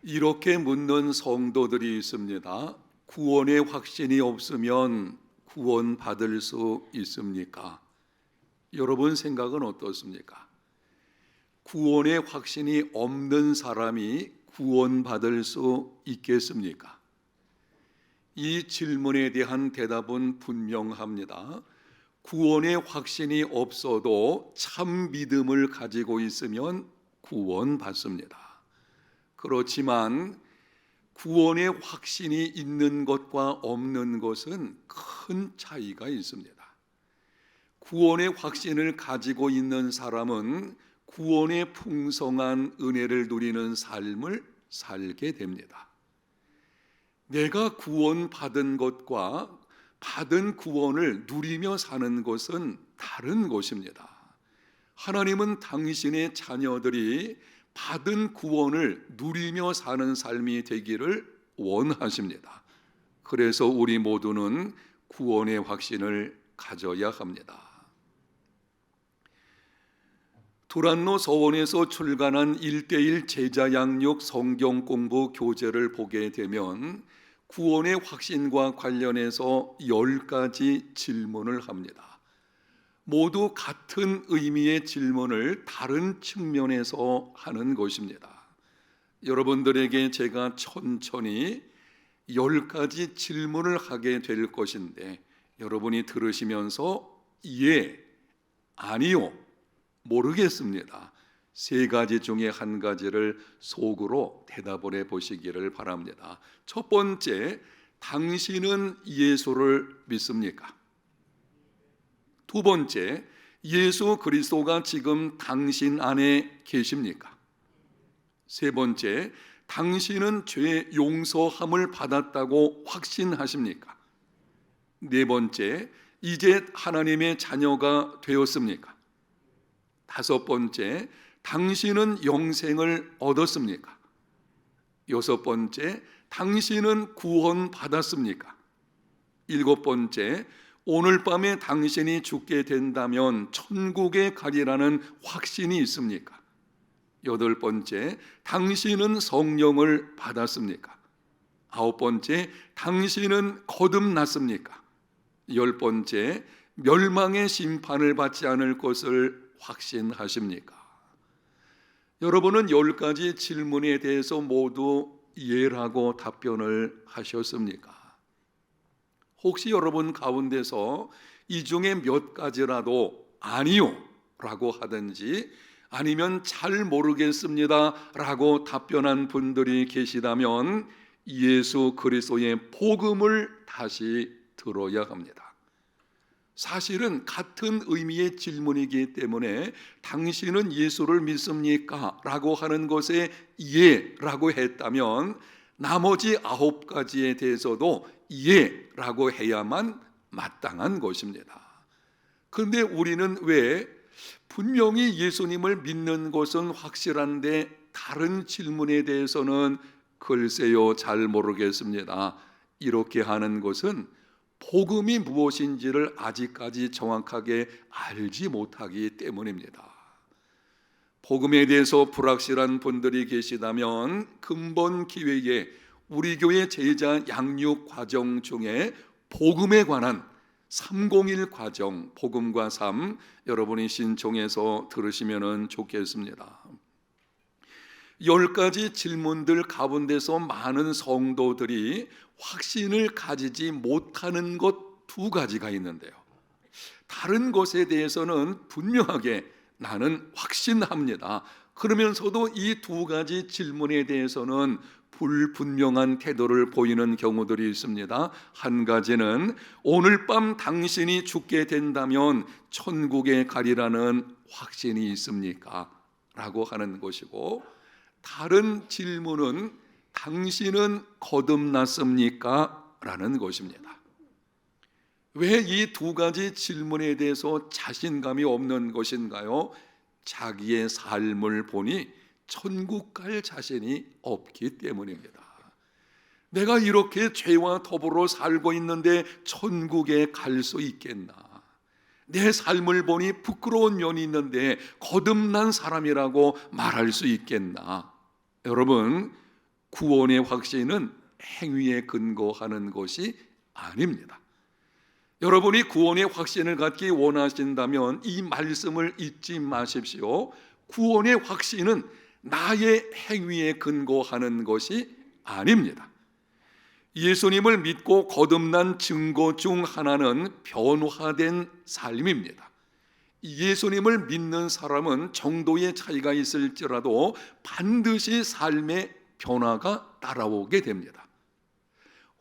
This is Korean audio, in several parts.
이렇게 묻는 성도들이 있습니다. 구원의 확신이 없으면 구원받을 수 있습니까? 여러분 생각은 어떻습니까? 구원의 확신이 없는 사람이 구원받을 수 있겠습니까? 이 질문에 대한 대답은 분명합니다. 구원의 확신이 없어도 참 믿음을 가지고 있으면 구원받습니다. 그렇지만 구원의 확신이 있는 것과 없는 것은 큰 차이가 있습니다. 구원의 확신을 가지고 있는 사람은 구원의 풍성한 은혜를 누리는 삶을 살게 됩니다. 내가 구원받은 것과 받은 구원을 누리며 사는 것은 다른 것입니다. 하나님은 당신의 자녀들이 받은 구원을 누리며 사는 삶이 되기를 원하십니다. 그래서 우리 모두는 구원의 확신을 가져야 합니다. 두란노 서원에서 출간한 1:1 제자 양육 성경 공부 교재를 보게 되면 구원의 확신과 관련해서 10가지 질문을 합니다. 모두 같은 의미의 질문을 다른 측면에서 하는 것입니다. 여러분들에게 제가 천천히 10가지 질문을 하게 될 것인데 여러분이 들으시면서 예, 아니요, 모르겠습니다. 3가지 중에 한 가지를 속으로 대답을 해보시기를 바랍니다. 첫 번째, 당신은 예수를 믿습니까? 두 번째, 예수 그리스도가 지금 당신 안에 계십니까? 세 번째, 당신은 죄 용서함을 받았다고 확신하십니까? 네 번째, 이제 하나님의 자녀가 되었습니까? 다섯 번째, 당신은 영생을 얻었습니까? 여섯 번째, 당신은 구원받았습니까? 일곱 번째, 오늘 밤에 당신이 죽게 된다면 천국에 가리라는 확신이 있습니까? 여덟 번째, 당신은 성령을 받았습니까? 아홉 번째, 당신은 거듭났습니까? 열 번째, 멸망의 심판을 받지 않을 것을 확신하십니까? 여러분은 10가지 질문에 대해서 모두 예라고 답변을 하셨습니까? 혹시 여러분 가운데서 이 중에 몇 가지라도 아니요 라고 하든지 아니면 잘 모르겠습니다 라고 답변한 분들이 계시다면 예수 그리스도의 복음을 다시 들어야 합니다. 사실은 같은 의미의 질문이기 때문에 당신은 예수를 믿습니까? 라고 하는 것에 예 라고 했다면 나머지 9가지에 대해서도 예 라고 해야만 마땅한 것입니다. 그런데 우리는 왜 분명히 예수님을 믿는 것은 확실한데 다른 질문에 대해서는 글쎄요 잘 모르겠습니다 이렇게 하는 것은 복음이 무엇인지를 아직까지 정확하게 알지 못하기 때문입니다. 복음에 대해서 불확실한 분들이 계시다면 근본 기회에 우리 교회 제자 양육 과정 중에 복음에 관한 301 과정, 복음과 삶 여러분이 신청해서 들으시면 좋겠습니다. 10가지 질문들 가운데서 많은 성도들이 확신을 가지지 못하는 것 2가지가 있는데요. 다른 것에 대해서는 분명하게 나는 확신합니다. 그러면서도 이 2가지 질문에 대해서는 불분명한 태도를 보이는 경우들이 있습니다. 한 가지는 오늘 밤 당신이 죽게 된다면 천국에 가리라는 확신이 있습니까? 라고 하는 것이고 다른 질문은 당신은 거듭났습니까? 라는 것입니다. 왜 이 2가지 질문에 대해서 자신감이 없는 것인가요? 자기의 삶을 보니 천국 갈 자신이 없기 때문입니다. 내가 이렇게 죄와 더불어 살고 있는데 천국에 갈 수 있겠나? 내 삶을 보니 부끄러운 면이 있는데 거듭난 사람이라고 말할 수 있겠나? 여러분, 구원의 확신은 행위에 근거하는 것이 아닙니다. 여러분이 구원의 확신을 갖기 원하신다면 이 말씀을 잊지 마십시오. 구원의 확신은 나의 행위에 근거하는 것이 아닙니다. 예수님을 믿고 거듭난 증거 중 하나는 변화된 삶입니다. 예수님을 믿는 사람은 정도의 차이가 있을지라도 반드시 삶의 변화가 따라오게 됩니다.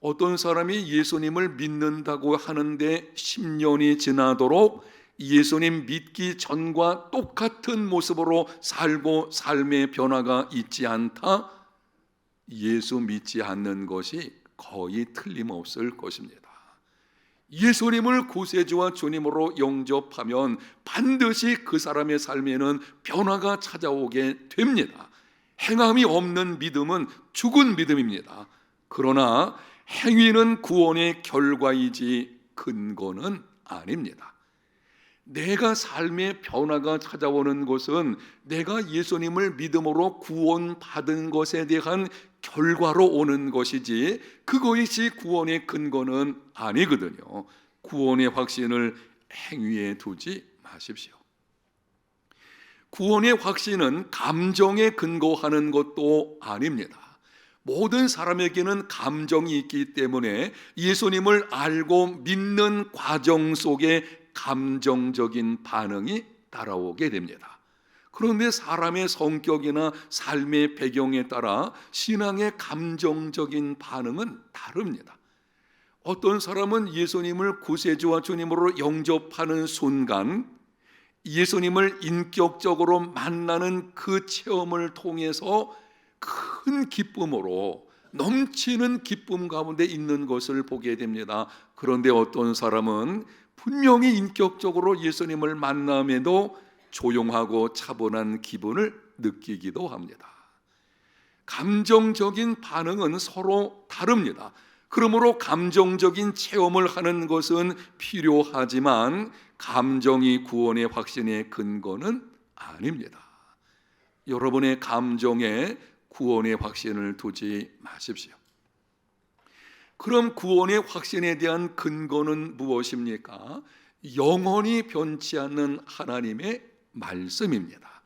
어떤 사람이 예수님을 믿는다고 하는데 10년이 지나도록 예수님 믿기 전과 똑같은 모습으로 살고 삶의 변화가 있지 않다? 예수 믿지 않는 것이 거의 틀림없을 것입니다. 예수님을 구세주와 주님으로 영접하면 반드시 그 사람의 삶에는 변화가 찾아오게 됩니다. 행함이 없는 믿음은 죽은 믿음입니다. 그러나 행위는 구원의 결과이지 근거는 아닙니다. 내가 삶의 변화가 찾아오는 것은 내가 예수님을 믿음으로 구원받은 것에 대한 결과로 오는 것이지 그것이 구원의 근거는 아니거든요. 구원의 확신을 행위에 두지 마십시오. 구원의 확신은 감정에 근거하는 것도 아닙니다. 모든 사람에게는 감정이 있기 때문에 예수님을 알고 믿는 과정 속에 감정적인 반응이 따라오게 됩니다. 그런데 사람의 성격이나 삶의 배경에 따라 신앙의 감정적인 반응은 다릅니다. 어떤 사람은 예수님을 구세주와 주님으로 영접하는 순간 예수님을 인격적으로 만나는 그 체험을 통해서 큰 기쁨으로 넘치는 기쁨 가운데 있는 것을 보게 됩니다. 그런데 어떤 사람은 분명히 인격적으로 예수님을 만남에도 조용하고 차분한 기분을 느끼기도 합니다. 감정적인 반응은 서로 다릅니다. 그러므로 감정적인 체험을 하는 것은 필요하지만 감정이 구원의 확신의 근거는 아닙니다. 여러분의 감정에 구원의 확신을 두지 마십시오. 그럼 구원의 확신에 대한 근거는 무엇입니까? 영원히 변치 않는 하나님의 말씀입니다.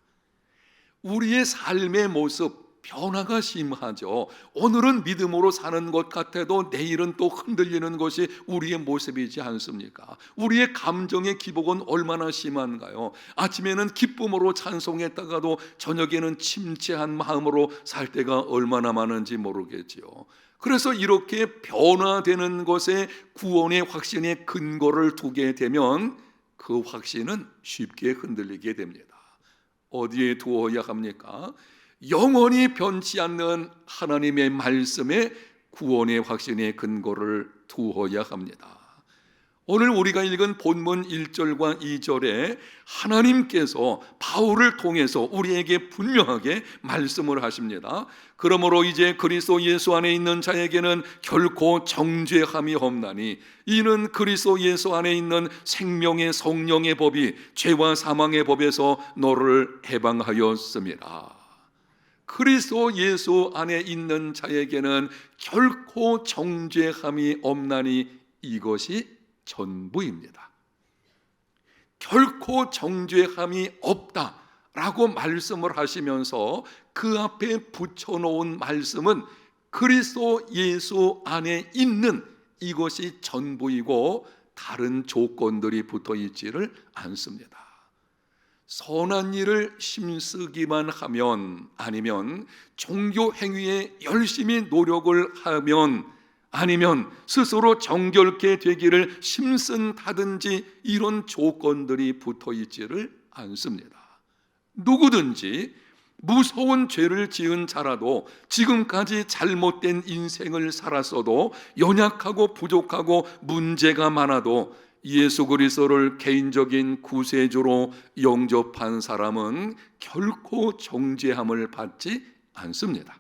우리의 삶의 모습 변화가 심하죠. 오늘은 믿음으로 사는 것 같아도 내일은 또 흔들리는 것이 우리의 모습이지 않습니까? 우리의 감정의 기복은 얼마나 심한가요? 아침에는 기쁨으로 찬송했다가도 저녁에는 침체한 마음으로 살 때가 얼마나 많은지 모르겠지요. 그래서 이렇게 변화되는 것에 구원의 확신의 근거를 두게 되면 그 확신은 쉽게 흔들리게 됩니다. 어디에 두어야 합니까? 영원히 변치 않는 하나님의 말씀에 구원의 확신의 근거를 두어야 합니다. 오늘 우리가 읽은 본문 1절과 2절에 하나님께서 바울을 통해서 우리에게 분명하게 말씀을 하십니다. 그러므로 이제 그리스도 예수 안에 있는 자에게는 결코 정죄함이 없나니 이는 그리스도 예수 안에 있는 생명의 성령의 법이 죄와 사망의 법에서 너를 해방하였음이라. 그리스도 예수 안에 있는 자에게는 결코 정죄함이 없나니 이것이 전부입니다. 결코 정죄함이 없다라고 말씀을 하시면서 그 앞에 붙여놓은 말씀은 그리스도 예수 안에 있는 이것이 전부이고 다른 조건들이 붙어 있지를 않습니다. 선한 일을 힘쓰기만 하면 아니면 종교 행위에 열심히 노력을 하면 아니면 스스로 정결케 되기를 힘쓴다든지 이런 조건들이 붙어 있지를 않습니다. 누구든지 무서운 죄를 지은 자라도 지금까지 잘못된 인생을 살았어도 연약하고 부족하고 문제가 많아도 예수 그리스도를 개인적인 구세주로 영접한 사람은 결코 정죄함을 받지 않습니다.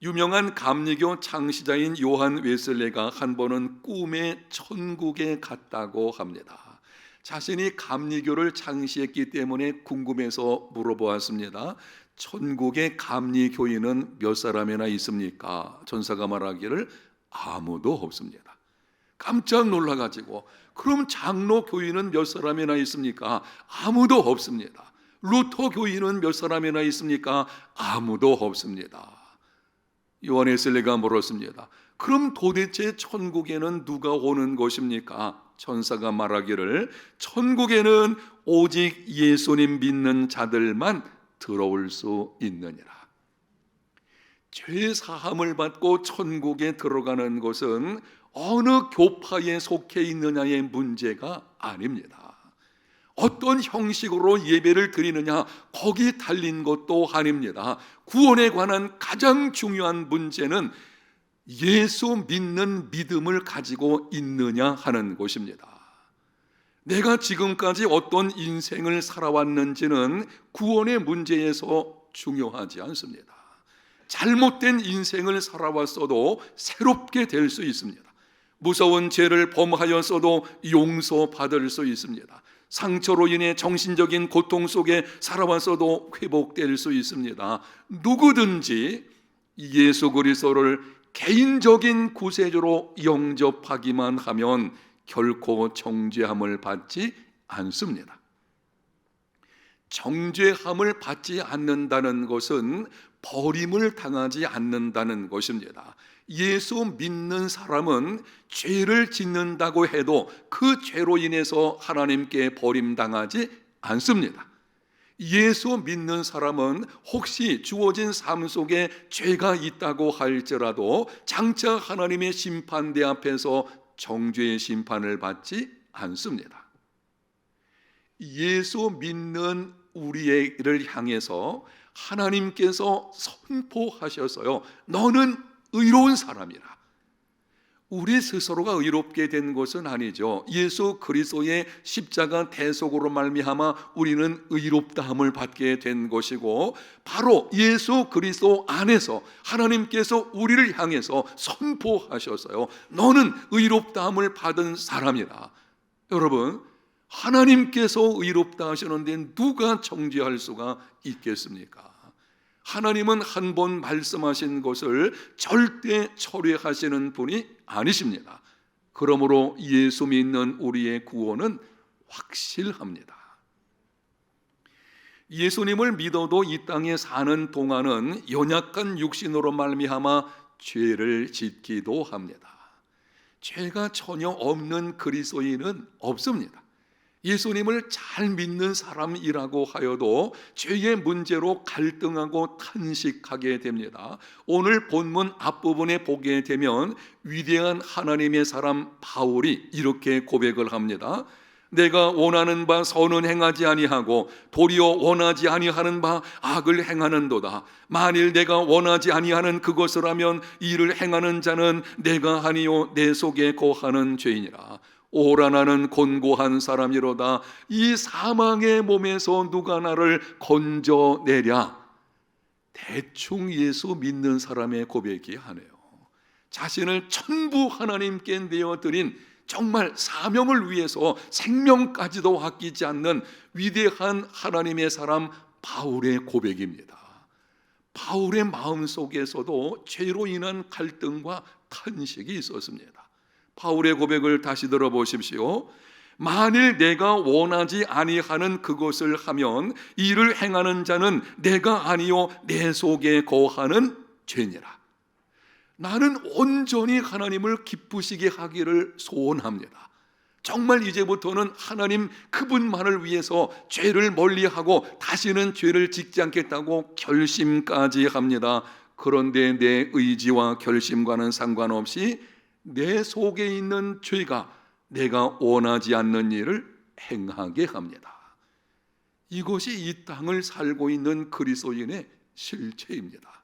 유명한 감리교 창시자인 요한 웨슬레가 한 번은 꿈에 천국에 갔다고 합니다. 자신이 감리교를 창시했기 때문에 궁금해서 물어보았습니다. 천국의 감리 교인은 몇 사람이나 있습니까? 천사가 말하기를 아무도 없습니다. 깜짝 놀라가지고 그럼 장로 교인은 몇 사람이나 있습니까? 아무도 없습니다. 루터 교인은 몇 사람이나 있습니까? 아무도 없습니다. 요한 웨슬리가 물었습니다. 그럼 도대체 천국에는 누가 오는 것입니까? 천사가 말하기를 천국에는 오직 예수님 믿는 자들만 들어올 수 있느니라. 죄 사함을 받고 천국에 들어가는 것은 어느 교파에 속해 있느냐의 문제가 아닙니다. 어떤 형식으로 예배를 드리느냐 거기 달린 것도 아닙니다. 구원에 관한 가장 중요한 문제는 예수 믿는 믿음을 가지고 있느냐 하는 것입니다. 내가 지금까지 어떤 인생을 살아왔는지는 구원의 문제에서 중요하지 않습니다. 잘못된 인생을 살아왔어도 새롭게 될 수 있습니다. 무서운 죄를 범하였어도 용서받을 수 있습니다. 상처로 인해 정신적인 고통 속에 살아왔어도 회복될 수 있습니다. 누구든지 예수 그리스도를 개인적인 구세주로 영접하기만 하면 결코 정죄함을 받지 않습니다. 정죄함을 받지 않는다는 것은 버림을 당하지 않는다는 것입니다. 예수 믿는 사람은 죄를 짓는다고 해도 그 죄로 인해서 하나님께 버림당하지 않습니다. 예수 믿는 사람은 혹시 주어진 삶 속에 죄가 있다고 할지라도 장차 하나님의 심판대 앞에서 정죄의 심판을 받지 않습니다. 예수 믿는 우리를 향해서 하나님께서 선포하셔서요, 너는 의로운 사람이라. 우리 스스로가 의롭게 된 것은 아니죠. 예수 그리스도의 십자가 대속으로 말미암아 우리는 의롭다함을 받게 된 것이고, 바로 예수 그리스도 안에서 하나님께서 우리를 향해서 선포하셔서요, 너는 의롭다함을 받은 사람이다. 여러분, 하나님께서 의롭다 하시는데 누가 정죄할 수가 있겠습니까? 하나님은 한 번 말씀하신 것을 절대 철회하시는 분이 아니십니다. 그러므로 예수 믿는 우리의 구원은 확실합니다. 예수님을 믿어도 이 땅에 사는 동안은 연약한 육신으로 말미암아 죄를 짓기도 합니다. 죄가 전혀 없는 그리스도인은 없습니다. 예수님을 잘 믿는 사람이라고 하여도 죄의 문제로 갈등하고 탄식하게 됩니다. 오늘 본문 앞부분에 보게 되면 위대한 하나님의 사람 바울이 이렇게 고백을 합니다. 내가 원하는 바 선은 행하지 아니하고 도리어 원하지 아니하는 바 악을 행하는도다. 만일 내가 원하지 아니하는 그것을 하면 이를 행하는 자는 내가 아니요 내 속에 거하는 죄이니라. 오라 나는 곤고한 사람이로다. 이 사망의 몸에서 누가 나를 건져내랴. 대충 예수 믿는 사람의 고백이 하네요. 자신을 전부 하나님께 내어드린 정말 사명을 위해서 생명까지도 아끼지 않는 위대한 하나님의 사람 바울의 고백입니다. 바울의 마음속에서도 죄로 인한 갈등과 탄식이 있었습니다. 바울의 고백을 다시 들어보십시오. 만일 내가 원하지 아니하는 그것을 하면 이를 행하는 자는 내가 아니요 내 속에 거하는 죄니라. 나는 온전히 하나님을 기쁘시게 하기를 소원합니다. 정말 이제부터는 하나님 그분만을 위해서 죄를 멀리하고 다시는 죄를 짓지 않겠다고 결심까지 합니다. 그런데 내 의지와 결심과는 상관없이 내 속에 있는 죄가 내가 원하지 않는 일을 행하게 합니다. 이것이 이 땅을 살고 있는 그리스도인의 실체입니다.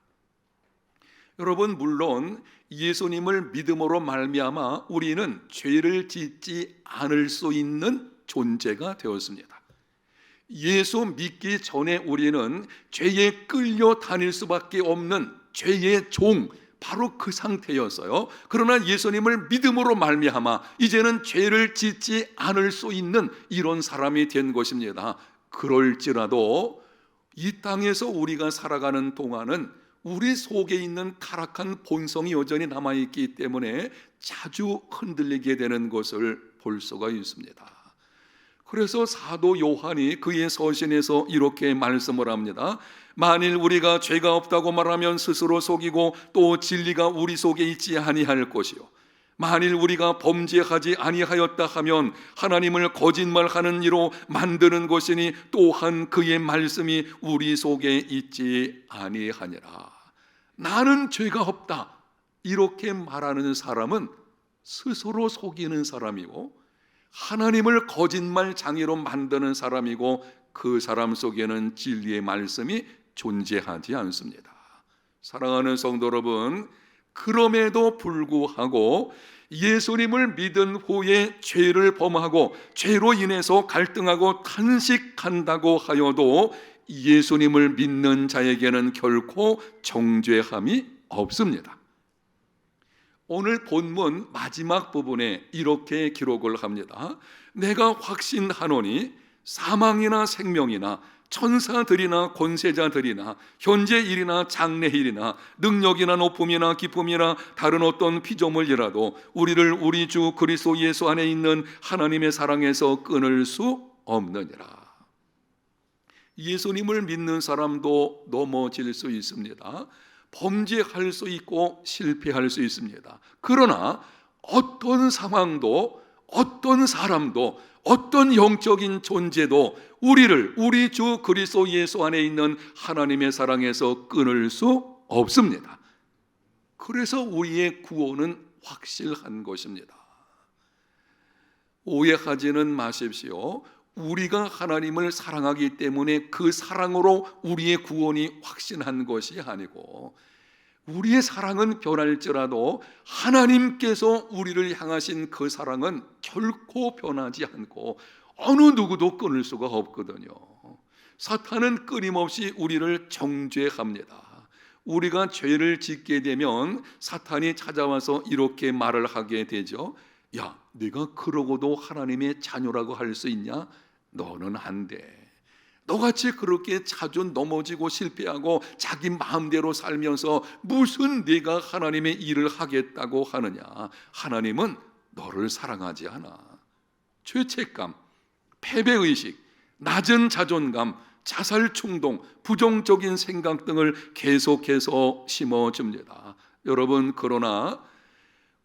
여러분, 물론 예수님을 믿음으로 말미암아 우리는 죄를 짓지 않을 수 있는 존재가 되었습니다. 예수 믿기 전에 우리는 죄에 끌려 다닐 수밖에 없는 죄의 종, 바로 그 상태였어요. 그러나 예수님을 믿음으로 말미암아 이제는 죄를 짓지 않을 수 있는 이런 사람이 된 것입니다. 그럴지라도 이 땅에서 우리가 살아가는 동안은 우리 속에 있는 타락한 본성이 여전히 남아있기 때문에 자주 흔들리게 되는 것을 볼 수가 있습니다. 그래서 사도 요한이 그의 서신에서 이렇게 말씀을 합니다. 만일 우리가 죄가 없다고 말하면 스스로 속이고 또 진리가 우리 속에 있지 아니할 것이요, 만일 우리가 범죄하지 아니하였다 하면 하나님을 거짓말하는 이로 만드는 것이니 또한 그의 말씀이 우리 속에 있지 아니하니라. 나는 죄가 없다 이렇게 말하는 사람은 스스로 속이는 사람이고 하나님을 거짓말장애로 만드는 사람이고 그 사람 속에는 진리의 말씀이 존재하지 않습니다. 사랑하는 성도 여러분, 그럼에도 불구하고 예수님을 믿은 후에 죄를 범하고 죄로 인해서 갈등하고 탄식한다고 하여도 예수님을 믿는 자에게는 결코 정죄함이 없습니다. 오늘 본문 마지막 부분에 이렇게 기록을 합니다. 내가 확신하노니 사망이나 생명이나 천사들이나 권세자들이나 현재 일이나 장래 일이나 능력이나 높음이나 기쁨이나 다른 어떤 피조물이라도 우리를 우리 주 그리스도 예수 안에 있는 하나님의 사랑에서 끊을 수 없느니라. 예수님을 믿는 사람도 넘어질 수 있습니다. 범죄할 수 있고 실패할 수 있습니다. 그러나 어떤 상황도 어떤 사람도 어떤 영적인 존재도 우리를 우리 주 그리스도 예수 안에 있는 하나님의 사랑에서 끊을 수 없습니다. 그래서 우리의 구원은 확실한 것입니다. 오해하지는 마십시오. 우리가 하나님을 사랑하기 때문에 그 사랑으로 우리의 구원이 확신한 것이 아니고, 우리의 사랑은 변할지라도 하나님께서 우리를 향하신 그 사랑은 결코 변하지 않고 어느 누구도 끊을 수가 없거든요. 사탄은 끊임없이 우리를 정죄합니다. 우리가 죄를 짓게 되면 사탄이 찾아와서 이렇게 말을 하게 되죠. 야, 네가 그러고도 하나님의 자녀라고 할 수 있냐? 너는 안 돼. 너같이 그렇게 자주 넘어지고 실패하고 자기 마음대로 살면서 무슨 네가 하나님의 일을 하겠다고 하느냐? 하나님은 너를 사랑하지 않아. 죄책감, 패배의식, 낮은 자존감, 자살 충동, 부정적인 생각 등을 계속해서 심어줍니다. 여러분, 그러나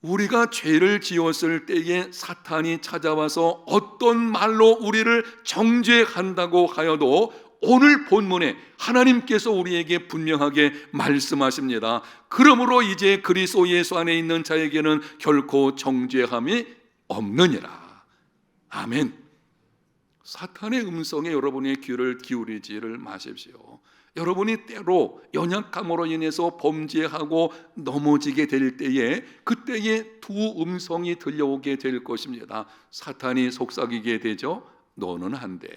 우리가 죄를 지었을 때에 사탄이 찾아와서 어떤 말로 우리를 정죄한다고 하여도 오늘 본문에 하나님께서 우리에게 분명하게 말씀하십니다. 그러므로 이제 그리스도 예수 안에 있는 자에게는 결코 정죄함이 없느니라. 아멘. 사탄의 음성에 여러분의 귀를 기울이지를 마십시오. 여러분이 때로 연약함으로 인해서 범죄하고 넘어지게 될 때에 그때에 두 음성이 들려오게 될 것입니다. 사탄이 속삭이게 되죠. 너는 안 돼.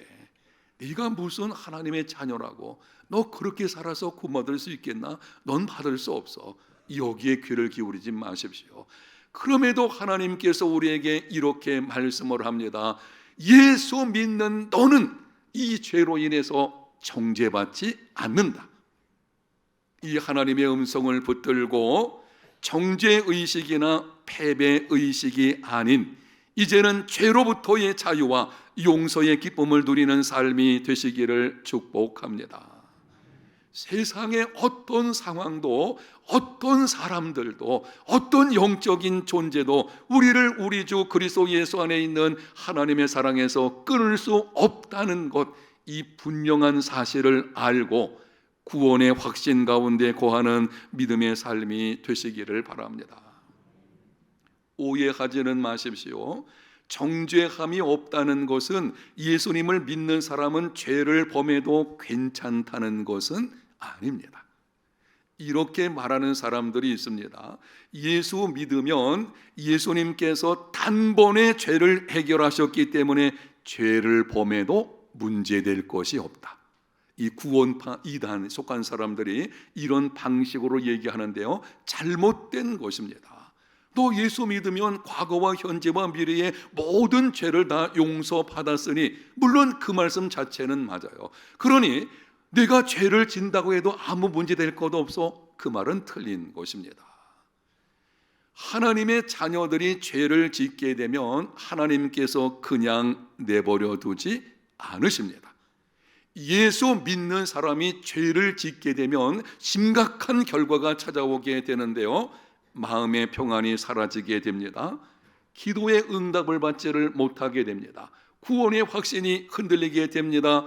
네가 무슨 하나님의 자녀라고, 너 그렇게 살아서 구원 받을 수 있겠나? 넌 받을 수 없어. 여기에 귀를 기울이지 마십시오. 그럼에도 하나님께서 우리에게 이렇게 말씀을 합니다. 예수 믿는 너는 이 죄로 인해서 정죄받지 않는다. 이 하나님의 음성을 붙들고 정죄의식이나 패배의식이 아닌 이제는 죄로부터의 자유와 용서의 기쁨을 누리는 삶이 되시기를 축복합니다. 세상의 어떤 상황도 어떤 사람들도 어떤 영적인 존재도 우리를 우리 주 그리스도 예수 안에 있는 하나님의 사랑에서 끊을 수 없다는 것, 이 분명한 사실을 알고 구원의 확신 가운데 거하는 믿음의 삶이 되시기를 바랍니다. 오해하지는 마십시오. 정죄함이 없다는 것은 예수님을 믿는 사람은 죄를 범해도 괜찮다는 것은 아닙니다. 이렇게 말하는 사람들이 있습니다. 예수 믿으면 예수님께서 단번에 죄를 해결하셨기 때문에 죄를 범해도 문제될 것이 없다. 이 구원파 이단에 속한 사람들이 이런 방식으로 얘기하는데요, 잘못된 것입니다. 너 예수 믿으면 과거와 현재와 미래의 모든 죄를 다 용서받았으니, 물론 그 말씀 자체는 맞아요. 그러니 내가 죄를 진다고 해도 아무 문제 될 것도 없어. 그 말은 틀린 것입니다. 하나님의 자녀들이 죄를 짓게 되면 하나님께서 그냥 내버려 두지 않으십니다. 예수 믿는 사람이 죄를 짓게 되면 심각한 결과가 찾아오게 되는데요, 마음의 평안이 사라지게 됩니다. 기도의 응답을 받지를 못하게 됩니다. 구원의 확신이 흔들리게 됩니다.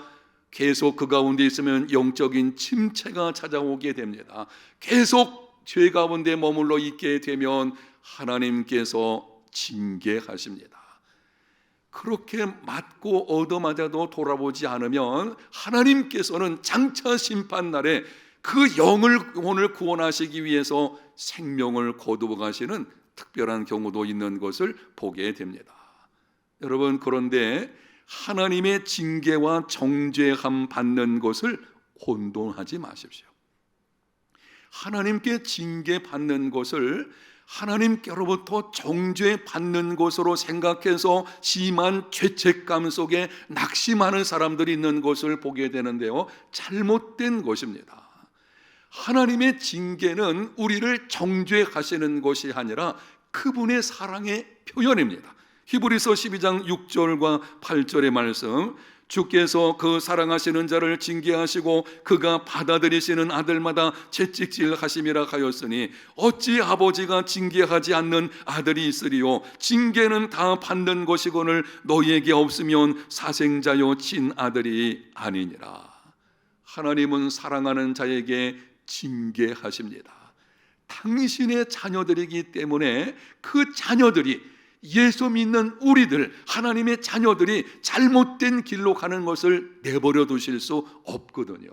계속 그 가운데 있으면 영적인 침체가 찾아오게 됩니다. 계속 죄 가운데 머물러 있게 되면 하나님께서 징계하십니다. 그렇게 맞고 얻어맞아도 돌아보지 않으면 하나님께서는 장차 심판날에 그 영혼을 구원하시기 위해서 생명을 거두어 가시는 특별한 경우도 있는 것을 보게 됩니다. 여러분, 그런데 하나님의 징계와 정죄함 받는 것을 혼돈하지 마십시오. 하나님께 징계받는 것을 하나님께로부터 정죄받는 것으로 생각해서 심한 죄책감 속에 낙심하는 사람들이 있는 것을 보게 되는데요, 잘못된 것입니다. 하나님의 징계는 우리를 정죄하시는 것이 아니라 그분의 사랑의 표현입니다. 히브리서 12장 6절과 8절의 말씀, 주께서 그 사랑하시는 자를 징계하시고 그가 받아들이시는 아들마다 채찍질하심이라 하였으니 어찌 아버지가 징계하지 않는 아들이 있으리요. 징계는 다 받는 것이거늘 너희에게 없으면 사생자요 친아들이 아니니라. 하나님은 사랑하는 자에게 징계하십니다. 당신의 자녀들이기 때문에 그 자녀들이, 예수 믿는 우리들, 하나님의 자녀들이 잘못된 길로 가는 것을 내버려 두실 수 없거든요.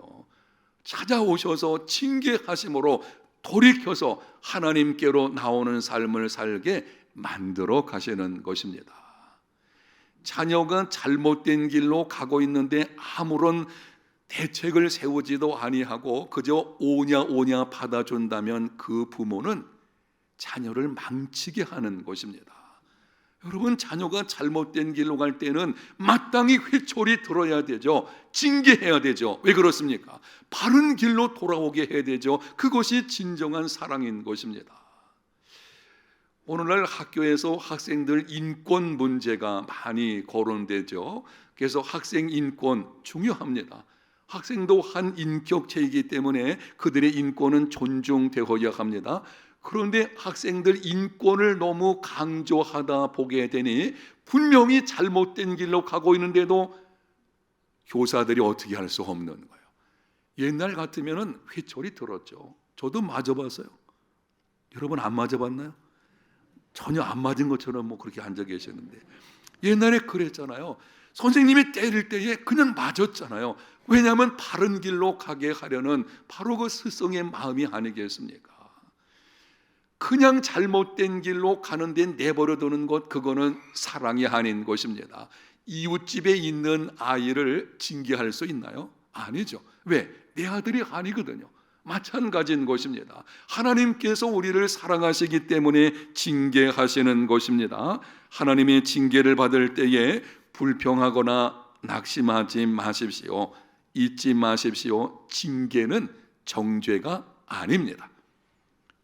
찾아오셔서 징계하심으로 돌이켜서 하나님께로 나오는 삶을 살게 만들어 가시는 것입니다. 자녀가 잘못된 길로 가고 있는데 아무런 대책을 세우지도 아니하고 그저 오냐 받아준다면 그 부모는 자녀를 망치게 하는 것입니다. 여러분, 자녀가 잘못된 길로 갈 때는 마땅히 회초리 들어야 되죠. 징계해야 되죠. 왜 그렇습니까? 바른 길로 돌아오게 해야 되죠. 그것이 진정한 사랑인 것입니다. 오늘날 학교에서 학생들 인권 문제가 많이 거론되죠. 그래서 학생 인권 중요합니다. 학생도 한 인격체이기 때문에 그들의 인권은 존중되어야 합니다. 그런데 학생들 인권을 너무 강조하다 보게 되니 분명히 잘못된 길로 가고 있는데도 교사들이 어떻게 할 수 없는 거예요. 옛날 같으면 회초리 들었죠. 저도 맞아봤어요. 여러분 안 맞아봤나요? 전혀 안 맞은 것처럼 그렇게 앉아 계셨는데, 옛날에 그랬잖아요. 선생님이 때릴 때에 그냥 맞았잖아요. 왜냐하면 바른 길로 가게 하려는 바로 그 스승의 마음이 아니겠습니까? 그냥 잘못된 길로 가는데 내버려 두는 것, 그거는 사랑이 아닌 것입니다. 이웃집에 있는 아이를 징계할 수 있나요? 아니죠. 왜? 내 아들이 아니거든요. 마찬가지인 것입니다. 하나님께서 우리를 사랑하시기 때문에 징계하시는 것입니다. 하나님의 징계를 받을 때에 불평하거나 낙심하지 마십시오. 잊지 마십시오. 징계는 정죄가 아닙니다.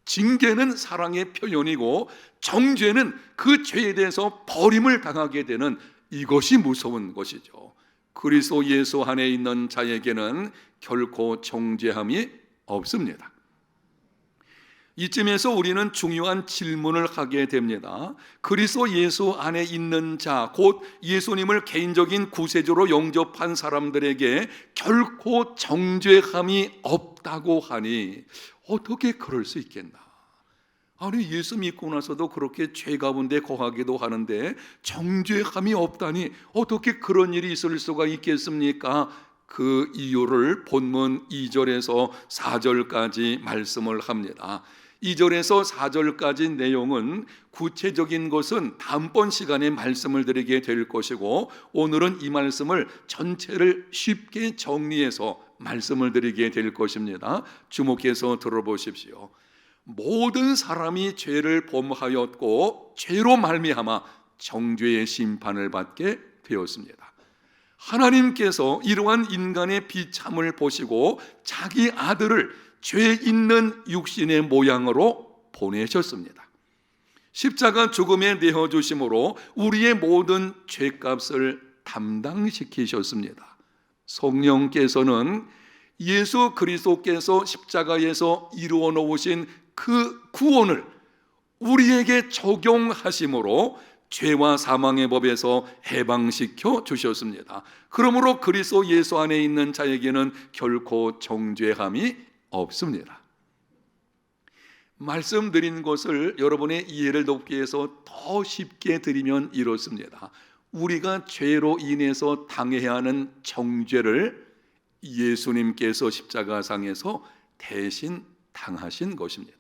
징계는 사랑의 표현이고 정죄는 그 죄에 대해서 버림을 당하게 되는, 이것이 무서운 것이죠. 그리스도 예수 안에 있는 자에게는 결코 정죄함이 없습니다. 이쯤에서 우리는 중요한 질문을 하게 됩니다. 그리스도 예수 안에 있는 자, 곧 예수님을 개인적인 구세주로 영접한 사람들에게 결코 정죄함이 없다고 하니 어떻게 그럴 수 있겠나? 아니, 예수 믿고 나서도 그렇게 죄 가운데 거하기도 하는데 정죄함이 없다니 어떻게 그런 일이 있을 수가 있겠습니까? 그 이유를 본문 2절에서 4절까지 말씀을 합니다. 2절에서 4절까지 내용은 구체적인 것은 다음번 시간에 말씀을 드리게 될 것이고, 오늘은 이 말씀을 전체를 쉽게 정리해서 말씀을 드리게 될 것입니다. 주목해서 들어보십시오. 모든 사람이 죄를 범하였고 죄로 말미암아 정죄의 심판을 받게 되었습니다. 하나님께서 이러한 인간의 비참을 보시고 자기 아들을 죄 있는 육신의 모양으로 보내셨습니다. 십자가 죽음에 내어주심으로 우리의 모든 죄값을 담당시키셨습니다. 성령께서는 예수 그리스도께서 십자가에서 이루어 놓으신 그 구원을 우리에게 적용하심으로 죄와 사망의 법에서 해방시켜 주셨습니다. 그러므로 그리스도 예수 안에 있는 자에게는 결코 정죄함이 없습니다. 말씀드린 것을 여러분의 이해를 돕기 위해서 더 쉽게 드리면 이렇습니다. 우리가 죄로 인해서 당해야 하는 정죄를 예수님께서 십자가상에서 대신 당하신 것입니다.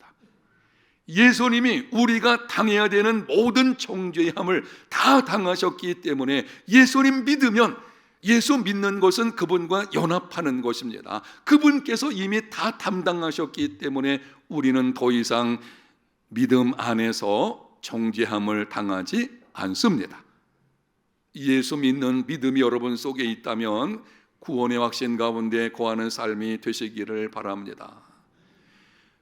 예수님이 우리가 당해야 되는 모든 정죄함을 다 당하셨기 때문에 예수님 믿으면, 예수 믿는 것은 그분과 연합하는 것입니다. 그분께서 이미 다 담당하셨기 때문에 우리는 더 이상 믿음 안에서 정죄함을 당하지 않습니다. 예수 믿는 믿음이 여러분 속에 있다면 구원의 확신 가운데 거하는 삶이 되시기를 바랍니다.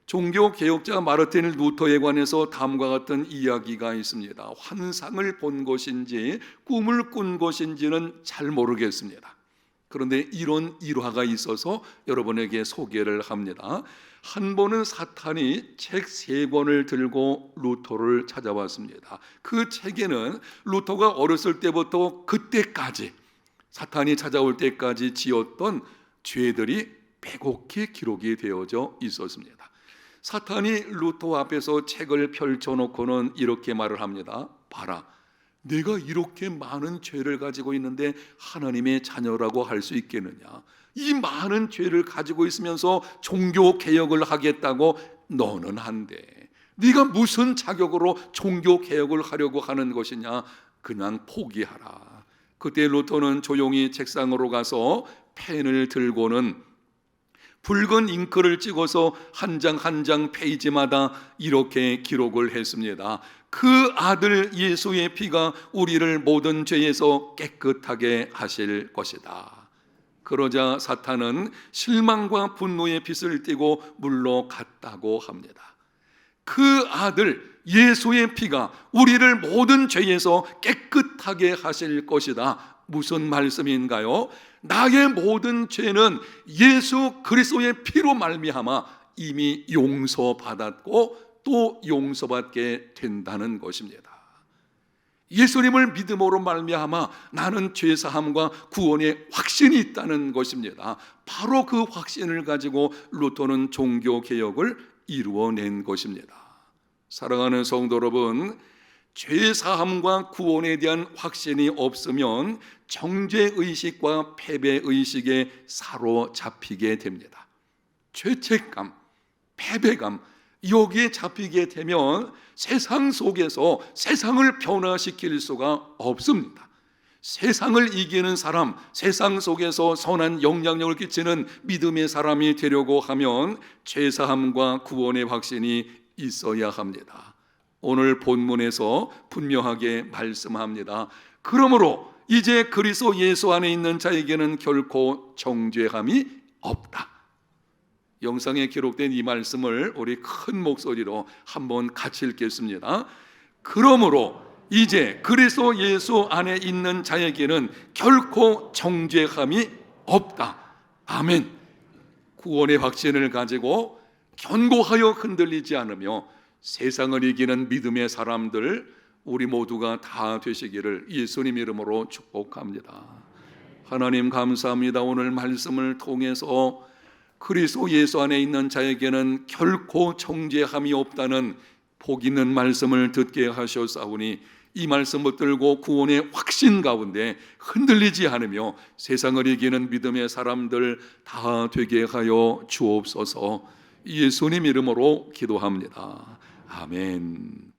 종교개혁자 마르틴 루터에 관해서 다음과 같은 이야기가 있습니다. 환상을 본 것인지 꿈을 꾼 것인지는 잘 모르겠습니다. 그런데 이런 일화가 있어서 여러분에게 소개를 합니다. 한 번은 사탄이 책 3권을 들고 루터를 찾아왔습니다. 그 책에는 루터가 어렸을 때부터 그때까지, 사탄이 찾아올 때까지 지었던 죄들이 빼곡히 기록이 되어져 있었습니다. 사탄이 루터 앞에서 책을 펼쳐놓고는 이렇게 말을 합니다. 봐라, 내가 이렇게 많은 죄를 가지고 있는데 하나님의 자녀라고 할 수 있겠느냐? 이 많은 죄를 가지고 있으면서 종교 개혁을 하겠다고 너는 한데, 네가 무슨 자격으로 종교 개혁을 하려고 하는 것이냐? 그냥 포기하라. 그때 루터는 조용히 책상으로 가서 펜을 들고는 붉은 잉크를 찍어서 한 장 한 장 페이지마다 이렇게 기록을 했습니다. 그 아들 예수의 피가 우리를 모든 죄에서 깨끗하게 하실 것이다. 그러자 사탄은 실망과 분노의 빛을 띠고 물러갔다고 합니다. 그 아들 예수의 피가 우리를 모든 죄에서 깨끗하게 하실 것이다. 무슨 말씀인가요? 나의 모든 죄는 예수 그리스도의 피로 말미암아 이미 용서받았고 또 용서받게 된다는 것입니다. 예수님을 믿음으로 말미암아 나는 죄사함과 구원의 확신이 있다는 것입니다. 바로 그 확신을 가지고 루터는 종교개혁을 이루어낸 것입니다. 사랑하는 성도 여러분, 죄사함과 구원에 대한 확신이 없으면 정죄의식과 패배의식에 사로잡히게 됩니다. 죄책감, 패배감, 여기에 잡히게 되면 세상 속에서 세상을 변화시킬 수가 없습니다. 세상을 이기는 사람, 세상 속에서 선한 영향력을 끼치는 믿음의 사람이 되려고 하면 죄사함과 구원의 확신이 있어야 합니다. 오늘 본문에서 분명하게 말씀합니다. 그러므로 이제 그리스도 예수 안에 있는 자에게는 결코 정죄함이 없다. 영상에 기록된 이 말씀을 우리 큰 목소리로 한번 같이 읽겠습니다. 그러므로 이제 그리스도 예수 안에 있는 자에게는 결코 정죄함이 없다. 아멘. 구원의 확신을 가지고 견고하여 흔들리지 않으며 세상을 이기는 믿음의 사람들, 우리 모두가 다 되시기를 예수님 이름으로 축복합니다. 하나님 감사합니다. 오늘 말씀을 통해서 그리스도 예수 안에 있는 자에게는 결코 정죄함이 없다는 복 있는 말씀을 듣게 하셨사오니 이 말씀 붙들고 구원의 확신 가운데 흔들리지 않으며 세상을 이기는 믿음의 사람들 다 되게 하여 주옵소서. 예수님 이름으로 기도합니다. 아멘.